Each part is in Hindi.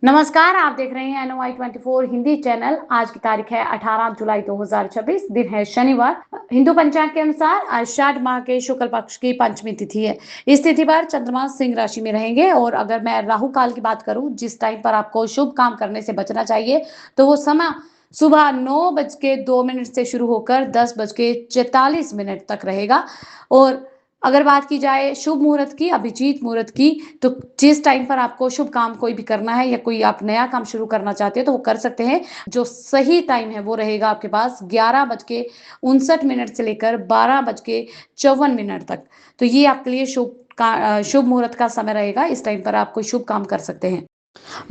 नमस्कार, आप देख रहे हैं NOI 24 हिंदी चैनल। आज की तारीख है 18 जुलाई 2026, दिन है शनिवार। हिंदू पंचांग के अनुसार आषाढ़ माह के शुक्ल पक्ष की पंचमी तिथि है। इस तिथि पर चंद्रमा सिंह राशि में रहेंगे और अगर मैं राहु काल की बात करूं, जिस टाइम पर आपको शुभ काम करने से बचना चाहिए, तो वो समय सुबह 9:02 से शुरू होकर 10:44 तक रहेगा। और अगर बात की जाए शुभ मुहूर्त की, अभिजीत मुहूर्त की, तो जिस टाइम पर आपको शुभ काम कोई भी करना है या कोई आप नया काम शुरू करना चाहते हो तो वो कर सकते हैं। जो सही टाइम है वो रहेगा आपके पास 11:59 से लेकर 12:54 तक। तो ये आपके लिए शुभ मुहूर्त का समय रहेगा। इस टाइम पर आप कोई शुभ काम कर सकते हैं।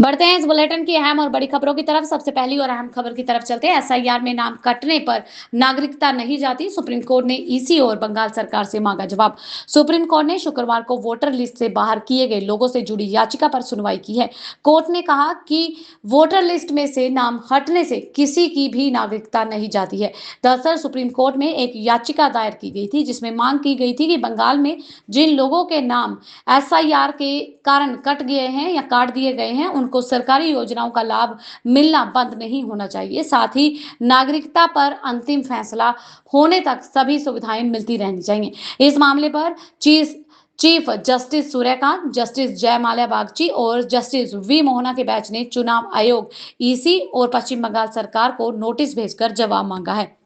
बढ़ते हैं इस बुलेटिन की अहम और बड़ी खबरों की तरफ। सबसे पहली और अहम खबर की तरफ चलते हैं। एसआईआर में नाम कटने पर नागरिकता नहीं जाती, सुप्रीम कोर्ट ने ईसी और बंगाल सरकार से मांगा जवाब। सुप्रीम कोर्ट ने शुक्रवार को वोटर लिस्ट से बाहर किए गए लोगों से जुड़ी याचिका पर सुनवाई की है। कोर्ट ने कहा कि वोटर लिस्ट में से नाम हटने से किसी की भी नागरिकता नहीं जाती है। दरअसल सुप्रीम कोर्ट में एक याचिका दायर की गई थी जिसमें मांग की गई थी कि बंगाल में जिन लोगों के नाम एसआईआर के कारण कट गए हैं या काट दिए गए हैं, उनको सरकारी योजनाओं का लाभ मिलना बंद नहीं होना चाहिए। साथ ही नागरिकता पर अंतिम फैसला होने तक सभी सुविधाएं मिलती रहनी चाहिए। इस मामले पर chief justice Suryakant, justice Joymalya Bagchi और जस्टिस वी मोहना के बेंच ने चुनाव आयोग, ईसी और पश्चिम बंगाल सरकार को नोटिस भेजकर जवाब मांगा है।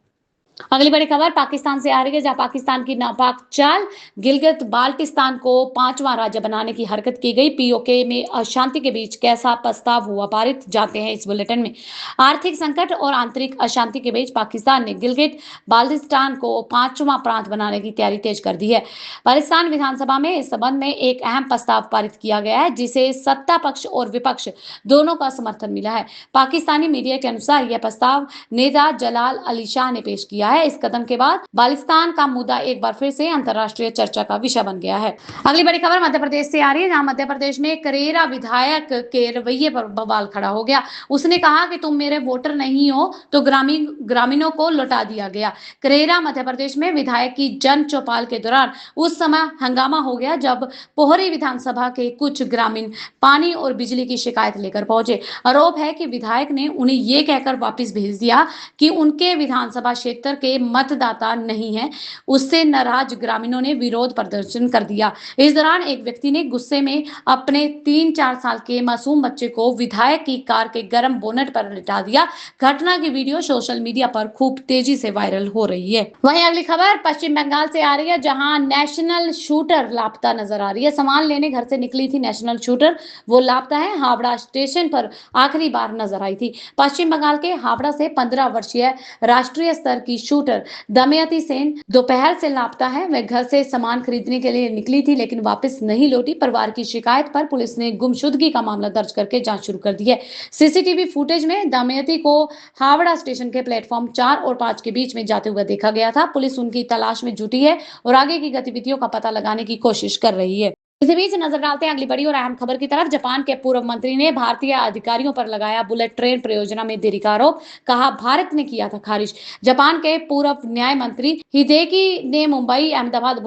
अगली बड़ी खबर पाकिस्तान से आ रही है, जहां पाकिस्तान की नापाक चाल, गिलगित बाल्टिस्तान को 5वां राज्य बनाने की हरकत की गई। पीओके में अशांति के बीच कैसा प्रस्ताव हुआ पारित, जानते हैं इस बुलेटिन में। आर्थिक संकट और आंतरिक अशांति के बीच पाकिस्तान ने गिलगित बाल्टिस्तान को 5वां प्रांत बनाने की तैयारी तेज कर दी है। पाकिस्तान विधानसभा में इस संबंध में एक अहम प्रस्ताव पारित किया गया है, जिसे सत्ता पक्ष और विपक्ष दोनों का समर्थन मिला है। पाकिस्तानी मीडिया के अनुसार यह प्रस्ताव नेता जलाल अली शाह ने पेश किया है। इस कदम के बाद बालिस्तान का मुद्दा एक बार फिर से अंतर्राष्ट्रीय चर्चा का विषय बन गया है। अगली बड़ी खबर मध्य प्रदेश से आ रही है, जहां मध्य प्रदेश में करेरा विधायक के रवैये पर बवाल खड़ा हो गया। उसने कहा कि तुम मेरे वोटर नहीं हो, तो ग्रामीणों को लौटा दिया गया। करेरा मध्य प्रदेश में विधायक की जन चौपाल के दौरान उस समय हंगामा हो गया जब पोहरी विधानसभा के कुछ ग्रामीण पानी और बिजली की शिकायत लेकर पहुंचे। आरोप है कि विधायक ने उन्हें ये कहकर वापस भेज दिया कि उनके विधानसभा क्षेत्र के मतदाता नहीं है। उससे नाराज ग्रामीणों ने विरोध प्रदर्शन कर दिया। इस दौरान एक व्यक्ति ने गुस्से में अपने 3-4 साल के मासूम बच्चे को विधायक की कार के गर्म बोनट पर लिटा दिया। घटना की वीडियो सोशल मीडिया पर खूब तेजी से वायरल हो रही है। वहीं अगली खबर पश्चिम बंगाल से आ रही है, जहां नेशनल शूटर लापता नजर आ रही है। सामान लेने घर से निकली थी नेशनल शूटर, वो लापता है। हावड़ा स्टेशन पर आखिरी बार नजर आई थी। पश्चिम बंगाल के हावड़ा से 15 वर्षीय राष्ट्रीय स्तर की शूटर दमयंती सेन दोपहर से लापता है। वह घर से सामान खरीदने के लिए निकली थी लेकिन वापस नहीं लौटी। परिवार की शिकायत पर पुलिस ने गुमशुदगी का मामला दर्ज करके जांच शुरू कर दी है। सीसीटीवी फुटेज में दमयंती को हावड़ा स्टेशन के प्लेटफॉर्म 4 और 5 के बीच में जाते हुए देखा गया था। पुलिस उनकी तलाश में जुटी है और आगे की गतिविधियों का पता लगाने की कोशिश कर रही है। इसी बीच नजर डालते हैं अगली बड़ी और अहम खबर की तरफ। जापान के पूर्व मंत्री ने भारतीय अधिकारियों पर लगाया बुलेट ट्रेन परियोजना में देरी का आरोप, कहा भारत ने किया था खारिज। जापान के पूर्व न्याय मंत्री हिदेकी ने मुंबई अहमदाबाद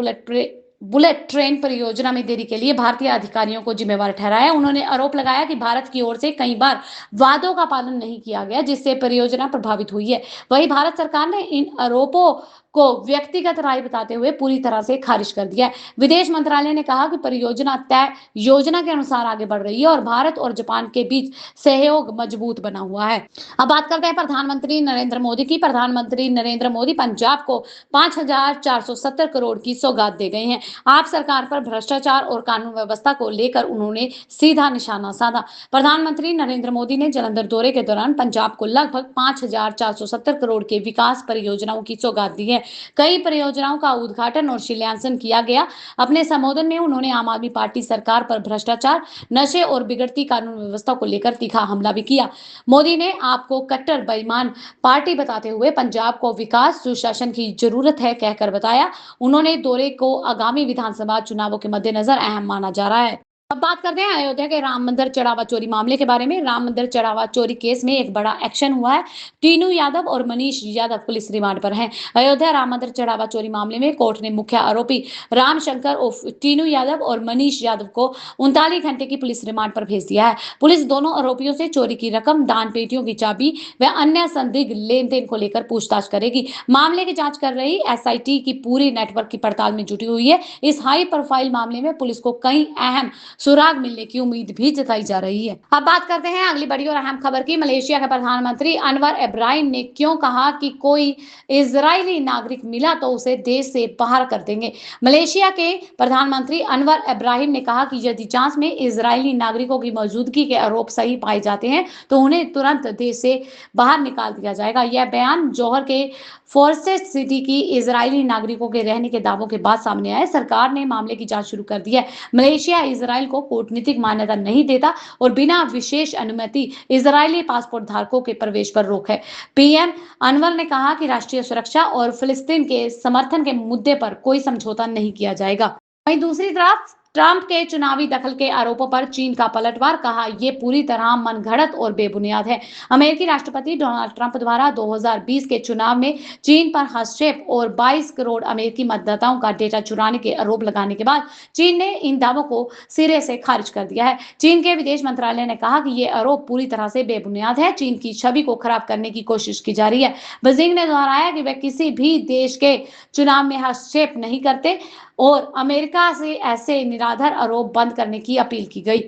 बुलेट ट्रेन परियोजना में देरी के लिए भारतीय अधिकारियों को जिम्मेवार ठहराया। उन्होंने आरोप लगाया कि भारत की ओर से कई बार वादों का पालन नहीं किया गया, जिससे परियोजना प्रभावित हुई है। वहीं भारत सरकार ने इन आरोपों को व्यक्तिगत राय बताते हुए पूरी तरह से खारिज कर दिया है। विदेश मंत्रालय ने कहा कि परियोजना तय योजना के अनुसार आगे बढ़ रही है और भारत और जापान के बीच सहयोग मजबूत बना हुआ है। अब बात करते हैं प्रधानमंत्री नरेंद्र मोदी की। प्रधानमंत्री नरेंद्र मोदी पंजाब को 5,470 करोड़ की सौगात दे गए हैं। आप सरकार पर भ्रष्टाचार और कानून व्यवस्था को लेकर उन्होंने सीधा निशाना साधा। प्रधानमंत्री नरेंद्र मोदी ने जालंधर दौरे के दौरान पंजाब को लगभग 5,470 करोड़ के विकास परियोजनाओं की सौगात दी है। कई परियोजनाओं का उद्घाटन और शिलान्यासन किया गया। अपने संबोधन में उन्होंने आम आदमी पार्टी सरकार पर भ्रष्टाचार, नशे और बिगड़ती कानून व्यवस्था को लेकर तीखा हमला भी किया। मोदी ने आपको कट्टर बेईमान पार्टी बताते हुए पंजाब को विकास सुशासन की जरूरत है कहकर बताया। उन्होंने दौरे को आगामी विधानसभा चुनावों के मद्देनजर अहम माना जा रहा है। अब बात करते हैं अयोध्या के राम मंदिर चढ़ावा चोरी मामले के बारे में। राम मंदिर चढ़ावा चोरी केस में एक बड़ा एक्शन हुआ है। टीनू यादव और मनीष यादव पुलिस रिमांड पर हैं। अयोध्या राम मंदिर चढ़ावा चोरी मामले में कोर्ट ने मुख्य आरोपी रामशंकर उर्फ टीनू यादव और मनीष यादव को 39 घंटे की पुलिस रिमांड पर भेज दिया है। पुलिस दोनों आरोपियों से चोरी की रकम, दान पेटियों की चाबी व अन्य संदिग्ध लेन देन को लेकर पूछताछ करेगी। मामले की जांच कर रही एसआईटी की पूरी नेटवर्क की पड़ताल में जुटी हुई है। इस हाई प्रोफाइल मामले में पुलिस को कई अहम सुराग मिलने की उम्मीद भी जताई जा रही है। अब बात करते हैं अगली बड़ी और अहम खबर की। मलेशिया के प्रधानमंत्री अनवर इब्राहिम ने क्यों कहा कि कोई इजरायली नागरिक मिला तो उसे देश से बाहर कर देंगे। मलेशिया के प्रधानमंत्री अनवर इब्राहिम ने कहा कि यदि जांच में इजरायली नागरिकों की मौजूदगी के आरोप सही पाए जाते हैं तो उन्हें तुरंत देश से बाहर निकाल दिया जाएगा। यह बयान जौहर के फोर्सेस सिटी की इजरायली नागरिकों के रहने के दावों के बाद सामने आया। सरकार ने मामले की जांच शुरू कर दी है। मलेशिया इजराइल को कूटनीतिक मान्यता नहीं देता और बिना विशेष अनुमति इजरायली पासपोर्ट धारकों के प्रवेश पर रोक है। पीएम अनवर ने कहा कि राष्ट्रीय सुरक्षा और फिलिस्तीन के समर्थन के मुद्दे पर कोई समझौता नहीं किया जाएगा। वहीं दूसरी तरफ ट्रंप के चुनावी दखल के आरोपों पर चीन का पलटवार, कहा यह पूरी तरह मनगढ़ंत और बेबुनियाद है। अमेरिकी राष्ट्रपति डोनाल्ड ट्रंप द्वारा 2020 के चुनाव में चीन पर हस्तक्षेप और 22 करोड़ अमेरिकी मतदाताओं का डेटा चुराने के आरोप लगाने के बाद चीन ने इन दावों को सिरे से खारिज कर दिया है। चीन के विदेश मंत्रालय ने कहा कि ये आरोप पूरी तरह से बेबुनियाद है। चीन की छवि को खराब करने की कोशिश की जा रही है। बीजिंग ने दोहराया कि वे किसी भी देश के चुनाव में हस्तक्षेप नहीं करते और अमेरिका से ऐसे निराधार आरोप बंद करने की अपील की गई।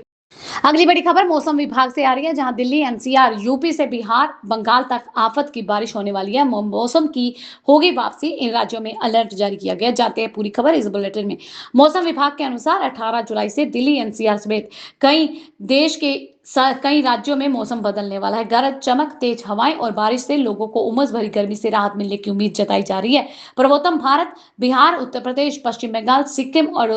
अगली बड़ी खबर मौसम विभाग से आ रही है, जहां दिल्ली, एनसीआर, यूपी से बिहार, बंगाल तक आफत की बारिश होने वाली है। मौसम की होगी वापसी, इन राज्यों में अलर्ट जारी किया गया। जाते हैं पूरी खबर इस बुलेटिन में। मौसम विभाग के अनुसार 18 जुलाई से दिल्ली, एनसीआर समेत कई राज्यों में मौसम बदलने वाला है। गरज चमक, तेज हवाएं और बारिश से लोगों को उमस भरी गर्मी से राहत मिलने की उम्मीद जताई जा रही है। पूर्वोत्तर भारत, बिहार, उत्तर प्रदेश, पश्चिम बंगाल, सिक्किम और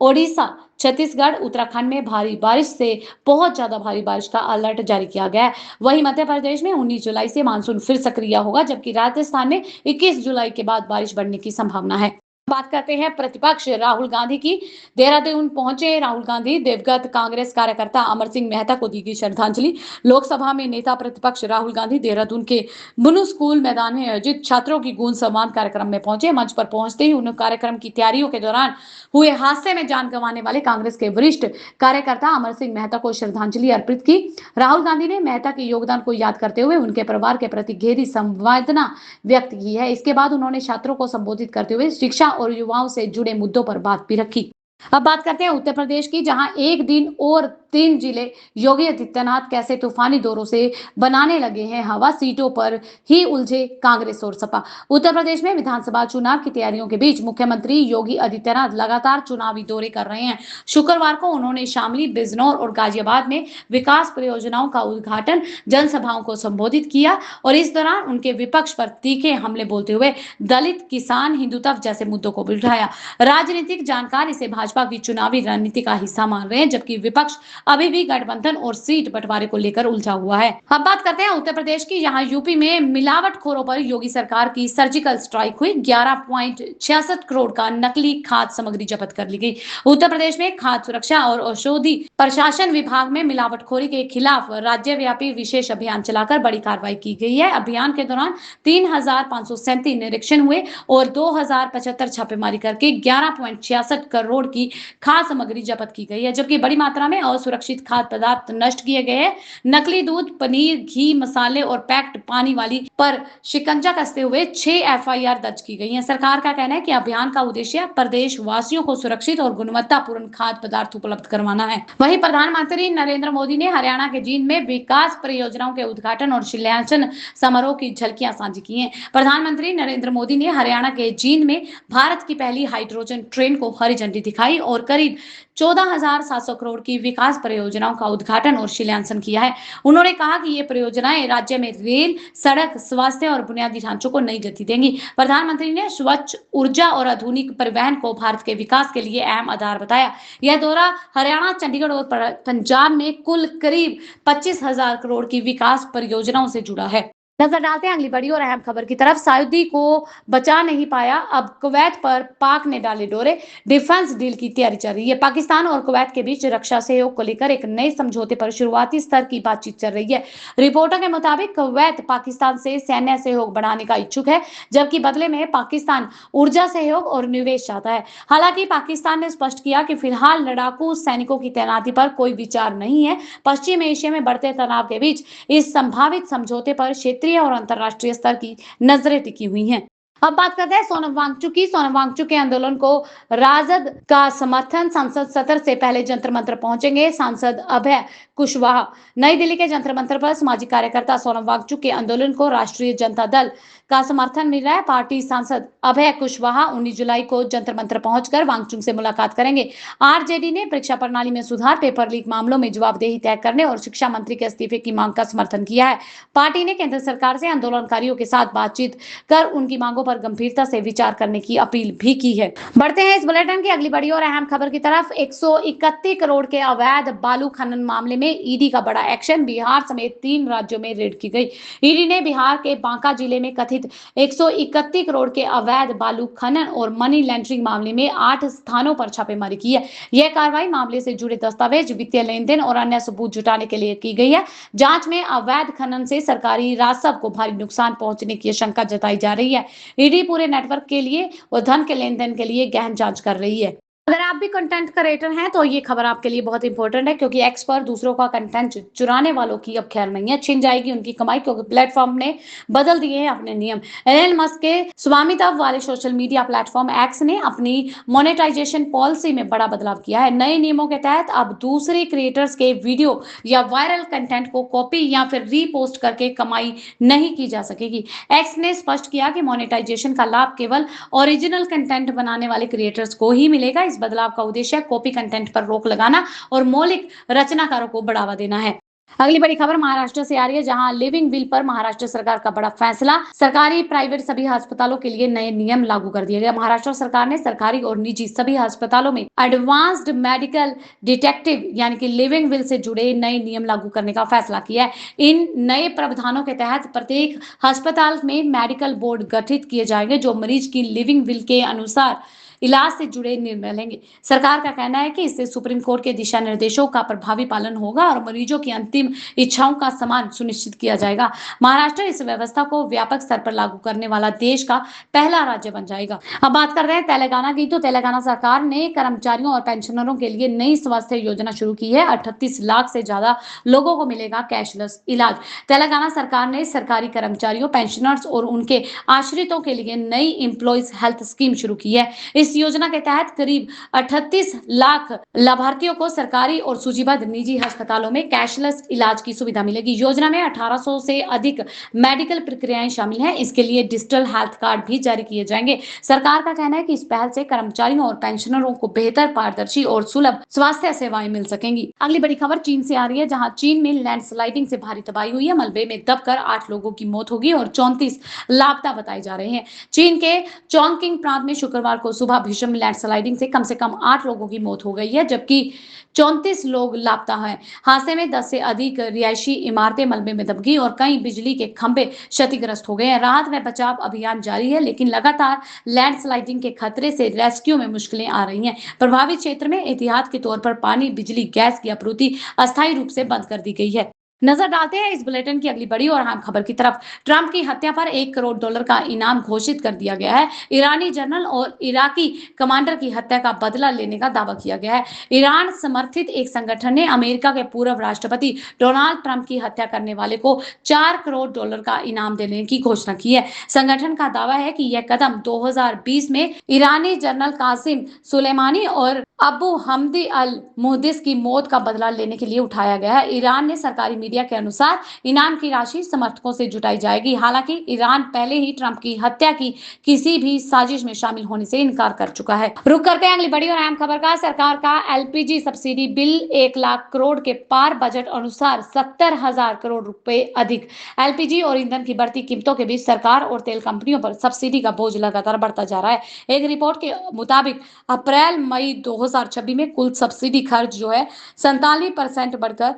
ओडिशा, छत्तीसगढ़, उत्तराखंड में भारी बारिश से बहुत ज्यादा भारी बारिश का अलर्ट जारी किया गया है। वहीं मध्य प्रदेश में 19 जुलाई से मानसून फिर सक्रिय होगा, जबकि राजस्थान में 21 जुलाई के बाद बारिश बढ़ने की संभावना है। बात करते हैं प्रतिपक्ष राहुल गांधी की। देहरादून पहुंचे राहुल गांधी, दिवंगत कांग्रेस कार्यकर्ता अमर सिंह मेहता को दी गई श्रद्धांजलि। लोकसभा में नेता प्रतिपक्ष राहुल गांधी देहरादून के बुनु स्कूल मैदान में आयोजित छात्रों की गूंज सम्मान कार्यक्रम में पहुंचे। मंच पर पहुंचते ही उन्होंने कार्यक्रम की तैयारियों के दौरान हुए हादसे में जान गंवाने वाले कांग्रेस के वरिष्ठ कार्यकर्ता अमर सिंह मेहता को श्रद्धांजलि अर्पित की। राहुल गांधी ने मेहता के योगदान को याद करते हुए उनके परिवार के प्रति गहरी संवेदना व्यक्त की है। इसके बाद उन्होंने छात्रों को संबोधित करते हुए शिक्षा और युवाओं से जुड़े मुद्दों पर बात भी रखी। अब बात करते हैं उत्तर प्रदेश की, जहां एक दिन और 3 जिले योगी आदित्यनाथ कैसे तूफानी दौरों से बनाने लगे हैं हवा, सीटों पर ही उलझे कांग्रेस और सपा। उत्तर प्रदेश में विधानसभा चुनाव की तैयारियों के बीच मुख्यमंत्री योगी आदित्यनाथ लगातार चुनावी दौरे कर रहे हैं। शुक्रवार को उन्होंने शामली, बिजनौर और गाजियाबाद में विकास परियोजनाओं का उद्घाटन, जनसभाओं को संबोधित किया और इस दौरान उनके विपक्ष पर तीखे हमले बोलते हुए दलित, किसान, हिंदुत्व जैसे मुद्दों को भी उठाया। राजनीतिक जानकार इसे भाजपा की चुनावी रणनीति का हिस्सा मान रहे हैं, जबकि विपक्ष अभी भी गठबंधन और सीट बंटवारे को लेकर उलझा हुआ है। अब बात करते हैं उत्तर प्रदेश की, यहाँ यूपी में मिलावटखोरों पर योगी सरकार की सर्जिकल स्ट्राइक हुई। 11.66 करोड़ का नकली खाद्य सामग्री जब्त कर ली गई। उत्तर प्रदेश में खाद्य सुरक्षा और औषधि प्रशासन विभाग में मिलावटखोरी के खिलाफ राज्यव्यापी विशेष अभियान चलाकर बड़ी कार्रवाई की गई है। अभियान के दौरान 3,537 निरीक्षण हुए और 2,075 छापेमारी करके 11.66 करोड़ की खाद्य सामग्री जब्त की गई है, जबकि बड़ी मात्रा में असुरक्षित खाद्य पदार्थ नष्ट किए गए हैं। नकली दूध, पनीर, घी, मसाले और पैक्ड पानी वाली पर शिकंजा कसते हुए 6 एफआईआर दर्ज की गई है। सरकार का कहना है कि अभियान का उद्देश्य प्रदेश वासियों को सुरक्षित और गुणवत्तापूर्ण खाद्य पदार्थ उपलब्ध करवाना है। वहीं प्रधानमंत्री नरेंद्र मोदी ने हरियाणा के जींद में विकास परियोजनाओं के उद्घाटन और शिलान्यास समारोह की झलकियां साझी की हैं। प्रधानमंत्री नरेंद्र मोदी ने हरियाणा के जींद में भारत की पहली हाइड्रोजन ट्रेन को हरी झंडी दिखाई और करीब 14,700 करोड़ की विकास परियोजनाओं का उद्घाटन और शिलान्यास किया है। उन्होंने कहा कि ये परियोजनाएं राज्य में रेल, सड़क, स्वास्थ्य और बुनियादी ढांचों को नई गति देंगी। प्रधानमंत्री ने स्वच्छ ऊर्जा और आधुनिक परिवहन को भारत के विकास के लिए अहम आधार बताया। यह दौरा हरियाणा, चंडीगढ़ और पंजाब में कुल करीब 25,000 करोड़ की विकास परियोजनाओं से जुड़ा है। नजर डालते हैं अगली बड़ी और अहम खबर की तरफ। सऊदी को बचा नहीं पाया, अब कुवैत पर पाक ने डाले डोरे। डिफेंस डील की तैयारी चल रही है। पाकिस्तान और कुवैत के बीच रक्षा सहयोग को लेकर एक नए समझौते पर शुरुआती स्तर की बातचीत चल रही है। रिपोर्टों के मुताबिक कुवैत पाकिस्तान से सैन्य सहयोग बढ़ाने का इच्छुक है, जबकि बदले में पाकिस्तान ऊर्जा सहयोग और निवेश चाहता है। हालांकि पाकिस्तान ने स्पष्ट किया कि फिलहाल लड़ाकू सैनिकों की तैनाती पर कोई विचार नहीं है। पश्चिम एशिया में बढ़ते तनाव के बीच इस संभावित समझौते पर क्षेत्रीय और अंतर्राष्ट्रीय स्तर की नजरें टिकी हुई हैं। अब बात करते हैं सोनम वांगचुक की। सोनम वांगचुक के आंदोलन को राजद का समर्थन। संसद सत्र से पहले जंतर मंतर पहुंचेंगे सांसद अभय कुशवाहा। नई दिल्ली के जंतर मंतर पर सामाजिक कार्यकर्ता सोनम वांगचुक के आंदोलन को राष्ट्रीय जनता दल का समर्थन मिल रहा है। पार्टी सांसद अभय कुशवाहा 19 जुलाई को जंतर मंतर पहुंचकर वांगचुक से मुलाकात करेंगे। आरजेडी ने परीक्षा प्रणाली में सुधार, पेपर लीक मामलों में जवाबदेही तय करने और शिक्षा मंत्री के इस्तीफे की मांग का समर्थन किया है। पार्टी ने केंद्र सरकार से आंदोलनकारियों के साथ बातचीत कर उनकी मांगों पर गंभीरता से विचार करने की अपील भी की है। बढ़ते हैं इस बुलेटिन की अगली बड़ी और अहम खबर की तरफ। 131 करोड़ के अवैध बालू खनन मामले में ईडी का बड़ा एक्शन। बिहार समेत 3 राज्यों में रेड की गई। ईडी ने बिहार के बांका जिले में कथित 131 करोड़ के अवैध बालू खनन और मनी लॉन्ड्रिंग मामले में 8 स्थानों पर छापेमारी की है। यह कार्रवाई मामले से जुड़े दस्तावेज, वित्तीय लेन देन और अन्य सबूत जुटाने के लिए की गई है। जांच में अवैध खनन से सरकारी राजस्व को भारी नुकसान पहुंचने की आशंका जताई जा रही है। ईडी पूरे नेटवर्क के लिए और धन के लेन देन के लिए गहन जांच कर रही है। अगर आप भी कंटेंट क्रिएटर हैं तो ये खबर आपके लिए बहुत इंपॉर्टेंट है, क्योंकि एक्स पर दूसरों का कंटेंट चुराने वालों की अब खैर नहीं है। छिन जाएगी उनकी कमाई, क्योंकि प्लेटफॉर्म ने बदल दिए हैं अपने नियम। एलन मस्क के स्वामित्व वाले सोशल मीडिया प्लेटफॉर्म एक्स ने अपनी मोनेटाइजेशन पॉलिसी में बड़ा बदलाव किया है। नए नियमों के तहत अब दूसरे क्रिएटर्स के वीडियो या वायरल कंटेंट को कॉपी या फिर रीपोस्ट करके कमाई नहीं की जा सकेगी। एक्स ने स्पष्ट किया कि मोनेटाइजेशन का लाभ केवल ओरिजिनल कंटेंट बनाने वाले क्रिएटर्स को ही मिलेगा। इस बदलाव का उद्देश्य कॉपी कंटेंट पर रोक लगाना और मौलिक रचनाकारों को बढ़ावा देना है। अगली बड़ी खबर महाराष्ट्र से आ रही है, जहां लिविंग विल पर महाराष्ट्र सरकार का बड़ा फैसला। सरकारी प्राइवेट सभी अस्पतालों के लिए नए नियम लागू कर दिए गए। महाराष्ट्र सरकार ने सरकारी और निजी सभी अस्पतालों में एडवांस्ड मेडिकल डिटेक्टिव यानी कि लिविंग विल से जुड़े नए नियम लागू करने का फैसला किया है। इन नए प्रावधानों के तहत प्रत्येक अस्पताल में मेडिकल बोर्ड गठित किए जाएंगे, जो मरीज की लिविंग विल के अनुसार इलाज से जुड़े निर्णय लेंगे। सरकार का कहना है कि इससे सुप्रीम कोर्ट के दिशा निर्देशों का प्रभावी पालन होगा और मरीजों की अंतिम इच्छाओं का सम्मान सुनिश्चित किया जाएगा। महाराष्ट्र इस व्यवस्था को व्यापक स्तर पर लागू करने वाला देश का पहला राज्य बन जाएगा। अब बात कर रहे हैं तेलंगाना की। तो तेलंगाना सरकार ने कर्मचारियों और पेंशनरों के लिए नई स्वास्थ्य योजना शुरू की है। 38 लाख से ज्यादा लोगों को मिलेगा कैशलेस इलाज। तेलंगाना सरकार ने सरकारी कर्मचारियों, पेंशनर्स और उनके आश्रितों के लिए नई एम्प्लॉइज हेल्थ स्कीम शुरू की है। इस योजना के तहत करीब 38 लाख लाभार्थियों को सरकारी और सूचीबद्ध निजी अस्पतालों में कैशलेस इलाज की सुविधा मिलेगी। योजना में 1800 से अधिक मेडिकल प्रक्रियाएं शामिल हैं। इसके लिए डिजिटल हेल्थ कार्ड भी जारी किए जाएंगे। सरकार का कहना है कि इस पहल से कर्मचारियों और पेंशनरों को बेहतर, पारदर्शी और सुलभ स्वास्थ्य सेवाएं मिल सकेंगी। अगली बड़ी खबर चीन से आ रही है, जहां चीन में लैंडस्लाइडिंग से भारी तबाही हुई है। मलबे में दबकर 8 लोगों की मौत होगी और 34 लापता बताए जा रहे हैं। चीन के चोंगकिंग प्रांत में शुक्रवार को सुबह भीषण लैंडस्लाइडिंग से कम 8 लोगों की मौत हो गई है, जबकि 34 लोग लापता हैं। हादसे में 10 से अधिक रिहायशी इमारतें मलबे में दब गई और कई बिजली के खंभे क्षतिग्रस्त हो गए हैं। राहत व बचाव अभियान जारी है, लेकिन लगातार लैंडस्लाइडिंग के खतरे से रेस्क्यू में मुश्किलें आ रही हैं। प्रभावित क्षेत्र में एहतियात के तौर पर पानी, बिजली, गैस की आपूर्ति अस्थायी रूप से बंद कर दी गई है। नजर डालते हैं इस बुलेटिन की अगली बड़ी और अहम खबर की तरफ। ट्रंप की हत्या पर $1 करोड़ का इनाम घोषित कर दिया गया है। ईरानी जनरल और इराकी कमांडर की हत्या का बदला लेने का दावा किया गया है। ईरान समर्थित एक संगठन ने अमेरिका के पूर्व राष्ट्रपति डोनाल्ड ट्रंप की हत्या करने वाले को $4 करोड़ का इनाम देने की घोषणा की है। संगठन का दावा है कि यह कदम 2020 में ईरानी जनरल कासिम सुलेमानी और अबू हमदी अल मुहदिस की मौत का बदला लेने के लिए उठाया गया है। ईरान ने सरकारी मीडिया के अनुसार इनाम की राशि समर्थकों से जुटाई जाएगी। हालांकि ईरान पहले ही ट्रंप की हत्या की किसी भी साजिश में शामिल होने से इनकार कर चुका है। रुक करते हैं अगली बड़ी और अहम खबर का। सरकार का LPG subsidy bill 1 lakh crore के पार, बजट अनुसार 70,000 करोड़ रुपए अधिक। एलपीजी और ईंधन की बढ़ती कीमतों के बीच सरकार और तेल कंपनियों पर सब्सिडी का बोझ लगातार बढ़ता जा रहा है। एक रिपोर्ट के मुताबिक अप्रैल मई 2026 में कुल सब्सिडी खर्च जो है 47% बढ़कर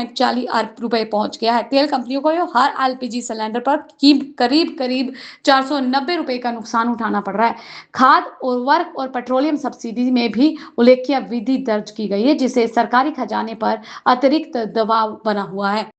1.40 अरब रुपए पहुंच गया है। तेल कंपनियों को हर एलपीजी सिलेंडर पर करीब 490 रुपए का नुकसान उठाना पड़ रहा है। खाद्य उर्वरक और पेट्रोलियम सब्सिडी में भी उल्लेखनीय वृद्धि दर्ज की गई है, जिससे सरकारी खजाने पर अतिरिक्त दबाव बना हुआ है।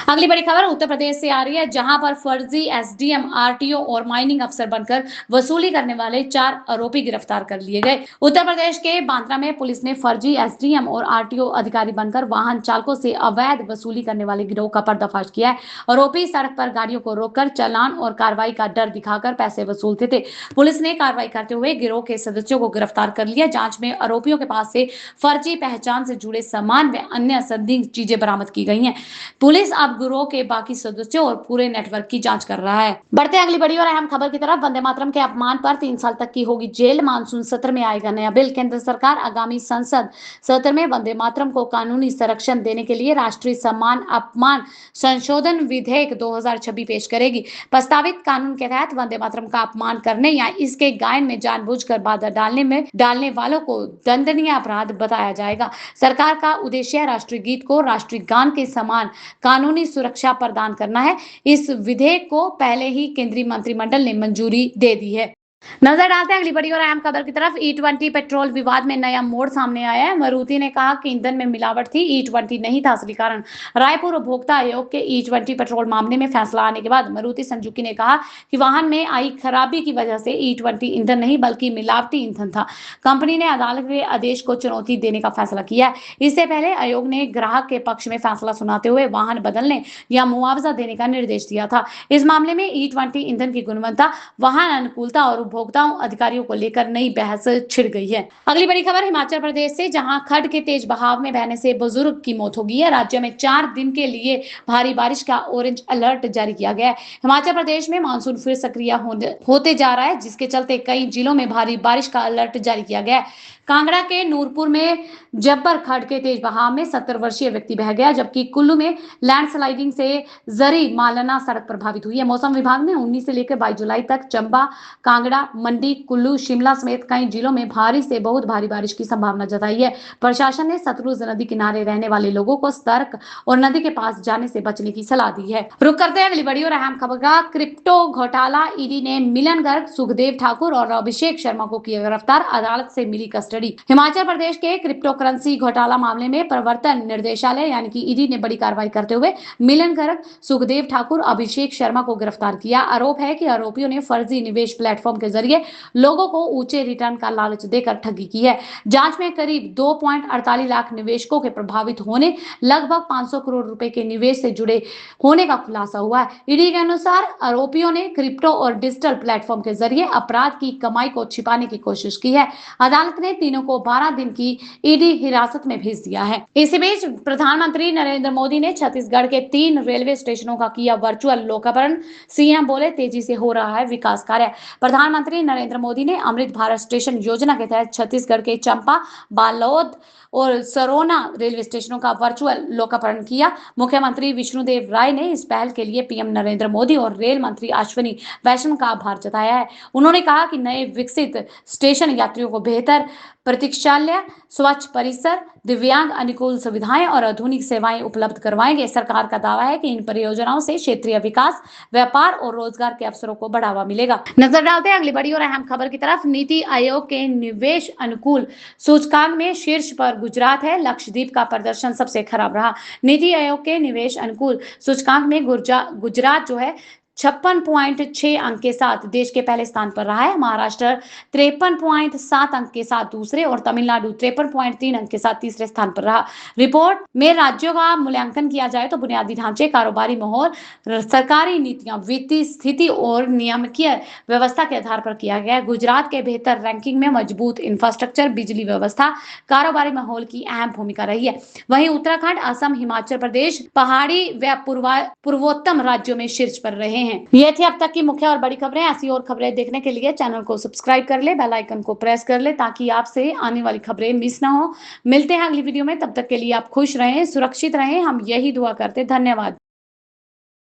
अगली बड़ी खबर उत्तर प्रदेश से आ रही है, जहां पर फर्जी एसडीएम, आरटीओ और माइनिंग अफसर बनकर वसूली करने वाले 4 आरोपी गिरफ्तार कर लिए गए। उत्तर प्रदेश के बांद्रा में पुलिस ने फर्जी एसडीएम और आरटीओ अधिकारी बनकर वाहन चालकों से अवैध वसूली करने वाले गिरोह का पर्दाफाश किया है। आरोपी सड़क पर गाड़ियों को रोककर चालान और कार्रवाई का डर दिखाकर पैसे वसूलते थे। पुलिस ने कार्रवाई करते हुए गिरोह के सदस्यों को गिरफ्तार कर लिया। जांच में आरोपियों के पास से फर्जी पहचान से जुड़े सामान व अन्य संदिग्ध चीजें बरामद की गई हैं। पुलिस अब गिरोह के बाकी सदस्यों और पूरे नेटवर्क की जांच कर रहा है। बढ़ते अगली बड़ी और अहम खबर की तरफ। वंदे मातरम के अपमान पर 3 साल तक की होगी जेल, मानसून सत्र में आएगा नया बिल। केंद्र सरकार आगामी संसद सत्र में वंदे मातरम को कानूनी संरक्षण देने के लिए राष्ट्रीय सम्मान अपमान संशोधन विधेयक 2026 पेश करेगी। प्रस्तावित कानून के तहत वंदे मातरम का अपमान करने या इसके गायन में जानबूझकर बाधा डालने वालों को दंडनीय अपराध बताया जाएगा। सरकार का उद्देश्य राष्ट्रीय गीत को राष्ट्रीय गान के समान कानूनी सुरक्षा प्रदान करना है। इस विधेयक को पहले ही केंद्रीय मंत्रिमंडल ने मंजूरी दे दी है। नजर डालते हैं अगली बड़ी और अहम खबर की तरफ। E20 पेट्रोल विवाद में नया मोड़ सामने आया है। मारुति ने कहा कि ईंधन में मिलावट थी, E20 नहीं था असली कारण। रायपुर उपभोक्ता आयोग के E20 पेट्रोल मामले में फैसला आने के बाद मारुति सुजुकी ने कहा कि वाहन में आई खराबी की वजह से E20 ईंधन नहीं बल्कि मिलावटी ईंधन था। कंपनी ने अदालत के आदेश को चुनौती देने का फैसला किया है। इससे पहले आयोग ने ग्राहक के पक्ष में फैसला सुनाते हुए वाहन बदलने या मुआवजा देने का निर्देश दिया था। इस मामले में E20 ईंधन की गुणवत्ता, वाहन अनुकूलता और उपभोक्ताओं अधिकारियों को लेकर नई बहस छिड़ गई है। अगली बड़ी खबर हिमाचल प्रदेश से, जहां खड्ड के तेज बहाव में बहने से बुजुर्ग की मौत हो गई है। राज्य में 4 दिन के लिए भारी बारिश का ऑरेंज अलर्ट जारी किया गया है। हिमाचल प्रदेश में मानसून फिर सक्रिय होते जा रहा है, जिसके चलते कई जिलों में भारी बारिश का अलर्ट जारी किया गया है। कांगड़ा के नूरपुर में जब्बर खड्ड के तेज बहाव में 70 वर्षीय व्यक्ति बह गया, जबकि कुल्लू में लैंडस्लाइडिंग से जरी मालना सड़क प्रभावित हुई है। मौसम विभाग ने 19 से लेकर 22 जुलाई तक चंबा, कांगड़ा, मंडी, कुल्लू, शिमला समेत कई जिलों में भारी से बहुत भारी बारिश की संभावना जताई है। प्रशासन ने सतलुज नदी किनारे रहने वाले लोगों को सतर्क और नदी के पास जाने से बचने की सलाह दी है। रुक करते हैं अगली बड़ी और अहम खबर का। क्रिप्टो घोटाला, ईडी ने मिलन गर्ग, सुखदेव ठाकुर और अभिषेक शर्मा को किया गिरफ्तार, अदालत से मिली कस्टडी। हिमाचल प्रदेश के क्रिप्टो करेंसी घोटाला मामले में प्रवर्तन निर्देशालय यानी कि ईडी ने बड़ी कार्रवाई करते हुए मिलन गर्ग, सुखदेव ठाकुर, अभिषेक शर्मा को गिरफ्तार किया। आरोप है कि आरोपियों ने फर्जी निवेश प्लेटफॉर्म के जरिए लोगों को ऊंचे रिटर्न का लालच देकर ठगी की है। जांच में करीब 2.48 लाख निवेशकों के प्रभावित होने, लगभग 500 करोड़ रुपए के निवेश से जुड़े होने का खुलासा हुआ है। ईडी के अनुसार आरोपियों ने क्रिप्टो और डिजिटल प्लेटफॉर्म के जरिए अपराध की कमाई को छिपाने की कोशिश की है। अदालत ने तीनों को 12 दिन की ईडी हिरासत में भेज दिया है। इसी बीच प्रधानमंत्री नरेंद्र मोदी ने छत्तीसगढ़ के 3 रेलवे स्टेशनों का किया वर्चुअल लोकार्पण। सीएम बोले, तेजी से हो रहा है विकास कार्य। प्रधानमंत्री नरेंद्र मोदी ने अमृत भारत स्टेशन योजना के तहत छत्तीसगढ़ के चंपा, बालोद और सरोना रेलवे स्टेशनों का वर्चुअल लोकार्पण किया। मुख्यमंत्री विष्णुदेव राय ने इस पहल के लिए पीएम नरेंद्र मोदी और रेल मंत्री अश्विनी वैष्णव का आभार जताया है। उन्होंने कहा कि नए विकसित स्टेशन यात्रियों को बेहतर प्रतीक्षालय, स्वच्छ परिसर, दिव्यांग अनुकूल सुविधाएं और आधुनिक सेवाएं उपलब्ध करवाएंगे। सरकार का दावा है कि इन परियोजनाओं से क्षेत्रीय विकास, व्यापार और रोजगार के अवसरों को बढ़ावा मिलेगा। नजर डालते हैं अगली बड़ी और अहम खबर की तरफ। नीति आयोग के निवेश अनुकूल सूचकांक में शीर्ष पर गुजरात है। लक्षद्वीप का प्रदर्शन सबसे खराब रहा। नीति आयोग के निवेश अनुकूल सूचकांक में गुजरात जो है 56.6 अंक के साथ देश के पहले स्थान पर रहा है। महाराष्ट्र 53.7 अंक के साथ दूसरे और तमिलनाडु 53.3 अंक के साथ तीसरे स्थान पर रहा। रिपोर्ट में राज्यों का मूल्यांकन किया जाए तो बुनियादी ढांचे, कारोबारी माहौल, सरकारी नीतियां, वित्तीय स्थिति और नियामकीय व्यवस्था के आधार पर किया गया है। गुजरात के बेहतर रैंकिंग में मजबूत इंफ्रास्ट्रक्चर, बिजली व्यवस्था, कारोबारी माहौल की अहम भूमिका रही है। वहीं उत्तराखंड, असम, हिमाचल प्रदेश पहाड़ी व पूर्वोत्तम राज्यों में शीर्ष पर रहे हैं। ये थी अब तक की मुख्य और बड़ी खबरें। ऐसी और खबरें देखने के लिए चैनल को सब्सक्राइब कर ले, बेल आइकन को प्रेस कर ले ताकि आपसे आने वाली खबरें मिस ना हो। मिलते हैं अगली वीडियो में, तब तक के लिए आप खुश रहें, सुरक्षित रहें, हम यही दुआ करते। धन्यवाद।